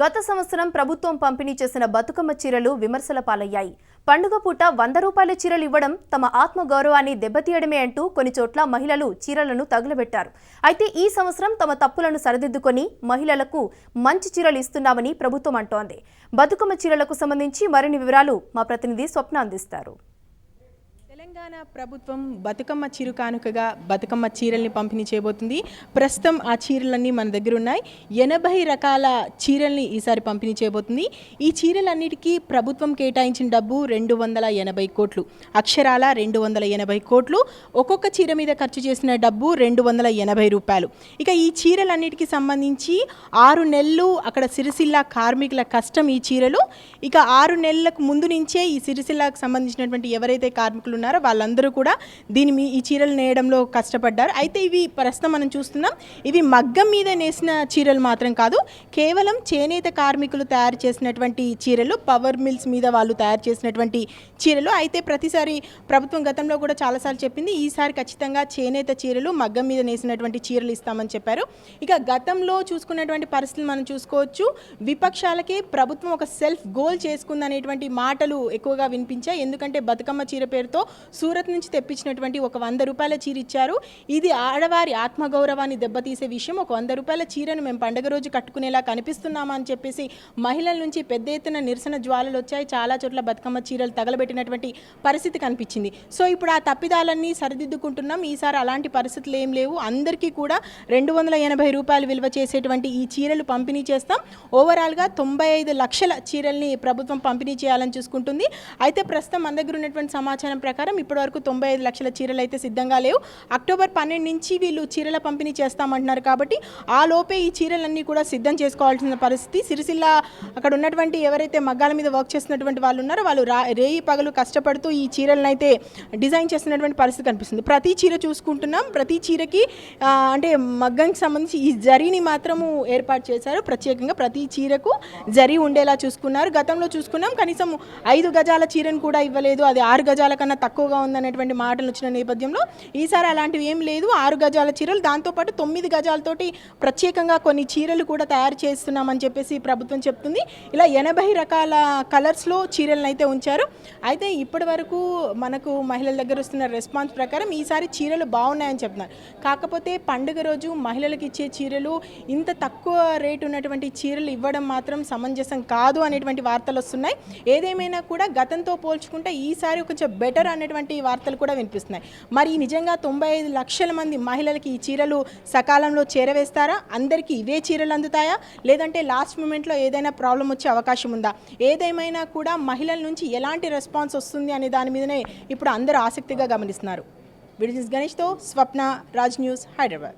గత సంవత్సరం ప్రభుత్వం పంపిణీ చేసిన బతుకమ్మ చీరలు విమర్శల పాలయ్యాయి. పండుగ పూట 100 రూపాయల చీరలు ఇవ్వడం తమ ఆత్మగౌరవాన్ని దెబ్బతీయడమే అంటూ కొన్ని చోట్ల మహిళలు చీరలను తగులబెట్టారు. అయితే ఈ సంవత్సరం తమ తప్పులను సరిదిద్దుకొని మహిళలకు మంచి చీరలు ఇస్తున్నామని ప్రభుత్వం అంటోంది. బతుకమ్మ చీరలకు సంబంధించి మరిన్ని వివరాలు మా ప్రతినిధి స్వప్న అందిస్తారు. తెలంగాణ ప్రభుత్వం బతుకమ్మ చిరు కానుకగా బతుకమ్మ చీరల్ని పంపిణీ చేయబోతుంది. ప్రస్తుతం ఆ చీరలన్నీ మన దగ్గర ఉన్నాయి. 80 రకాల చీరల్ని ఈసారి పంపిణీ చేయబోతుంది. ఈ చీరలన్నిటికీ ప్రభుత్వం కేటాయించిన డబ్బు 280 కోట్లు, అక్షరాల 280 కోట్లు. ఒక్కొక్క చీర మీద ఖర్చు చేసిన డబ్బు 280 రూపాయలు. ఇక ఈ చీరలన్నిటికీ సంబంధించి 6 నెలలు అక్కడ సిరిసిల్ల కార్మికుల కష్టం ఈ చీరలు. ఇక 6 నెలలకు ముందు నుంచే ఈ సిరిసిల్లకు సంబంధించినటువంటి ఎవరైతే కార్మికులు ఉన్నారో వాళ్ళందరూ కూడా ఈ చీరలు నేయడంలో కష్టపడ్డారు. అయితే ఇవి ప్రస్తుతం మనం చూస్తున్నాం, ఇవి మగ్గం మీద నేసిన చీరలు మాత్రం కాదు, కేవలం చేనేత కార్మికులు తయారు చేసినటువంటి చీరలు, పవర్ మిల్స్ మీద వాళ్ళు తయారు చేసినటువంటి చీరలు. అయితే ప్రతిసారి ప్రభుత్వం గతంలో కూడా చాలాసార్లు చెప్పింది, ఈసారి ఖచ్చితంగా చేనేత చీరలు, మగ్గం మీద నేసినటువంటి చీరలు ఇస్తామని చెప్పారు. ఇక గతంలో చూసుకున్నటువంటి పరిస్థితులు మనం చూసుకోవచ్చు. విపక్షాలకే ప్రభుత్వం ఒక సెల్ఫ్ గోల్ చేసుకుందనేటువంటి మాటలు ఎక్కువగా వినిపించాయి. ఎందుకంటే బతుకమ్మ చీర పేరుతో సూరత్ నుంచి తెప్పించినటువంటి ఒక 100 రూపాయల చీర ఇచ్చారు. ఇది ఆడవారి ఆత్మగౌరవాన్ని దెబ్బతీసే విషయం. ఒక 100 రూపాయల చీరను మేము పండుగ రోజు కట్టుకునేలా కనిపిస్తున్నామా అని చెప్పేసి మహిళల నుంచి పెద్ద ఎత్తున నిరసన జ్వాలలు వచ్చాయి. చాలా చోట్ల బతుకమ్మ చీరలు తగలబెట్టినటువంటి పరిస్థితి కనిపించింది. సో ఇప్పుడు ఆ తప్పిదాలన్నీ సరిదిద్దుకుంటున్నాం. ఈసారి అలాంటి పరిస్థితులు ఏం లేవు. అందరికీ కూడా 280 రూపాయలు విలువ చేసేటువంటి ఈ చీరలు పంపిణీ చేస్తాం. ఓవరాల్గా 95 లక్షల చీరల్ని ప్రభుత్వం పంపిణీ చేయాలని చూసుకుంటుంది. అయితే ప్రస్తుతం మన దగ్గర ఉన్నటువంటి సమాచారం ప్రకారం ఇప్పటివరకు 95 లక్షల చీరలు అయితే సిద్ధంగా లేవు. అక్టోబర్ 12 నుంచి వీళ్ళు చీరల పంపిణీ చేస్తామంటున్నారు. కాబట్టి ఆ లోపే ఈ చీరలన్నీ కూడా సిద్ధం చేసుకోవాల్సిన పరిస్థితి. సిరిసిల్ల అక్కడ ఉన్నటువంటి ఎవరైతే మగ్గాల మీద వర్క్ చేస్తున్నటువంటి వాళ్ళు ఉన్నారో వాళ్ళు రేయి పగలు కష్టపడుతూ ఈ చీరలను అయితే డిజైన్ చేస్తున్నటువంటి పరిస్థితి కనిపిస్తుంది. ప్రతి చీర చూసుకుంటున్నాం. ప్రతి చీరకి అంటే మగ్గంకి సంబంధించి ఈ జరీని మాత్రము ఏర్పాటు చేశారు. ప్రత్యేకంగా ప్రతి చీరకు జరీ ఉండేలా చూసుకున్నారు. గతంలో చూసుకున్నాం, కనీసం 5 గజాల చీరను కూడా ఇవ్వలేదు, అది 6 గజాల కన్నా తక్కువగా ఉందనేటువంటి మాటలు వచ్చిన నేపథ్యంలో ఈసారి అలాంటివి ఏం లేదు. 6 గజాల చీరలు, దాంతోపాటు 9 గజాలతోటి ప్రత్యేకంగా కొన్ని చీరలు కూడా తయారు చేస్తున్నామని చెప్పేసి ప్రభుత్వం చెప్తుంది. ఇలా 80 రకాల కలర్స్లో చీరలను అయితే ఉంచారు. అయితే ఇప్పటి వరకు మనకు మహిళల దగ్గర వస్తున్న రెస్పాన్స్ ప్రకారం ఈసారి చీరలు బాగున్నాయని చెప్తున్నారు. కాకపోతే పండుగ రోజు మహిళలకు ఇచ్చే చీరలు ఇంత తక్కువ రేటు ఉన్నటువంటి చీరలు ఇవ్వడం మాత్రం సమంజసం కాదు అనేటువంటి వార్తలు వస్తున్నాయి. ఏదేమైనా కూడా గతంతో పోల్చుకుంటే ఈసారి కొంచెం బెటర్ అనేటువంటి వార్తలు కూడా వినిపిస్తున్నాయి. మరి నిజంగా 95 లక్షల మంది మహిళలకి ఈ చీరలు సకాలంలో చేరవేస్తారా? అందరికీ ఇవే చీరలు అందుతాయా? లేదంటే లాస్ట్ మూమెంట్లో ఏదైనా ప్రాబ్లం వచ్చే అవకాశం ఉందా? ఏదేమైనా కూడా మహిళల నుంచి ఎలాంటి రెస్పాన్స్ వస్తుంది అనే దాని మీదనే ఇప్పుడు అందరూ ఆసక్తిగా గమనిస్తున్నారు. వీడియో గణేష్తో స్వప్న, రాజ్ న్యూస్, హైదరాబాద్.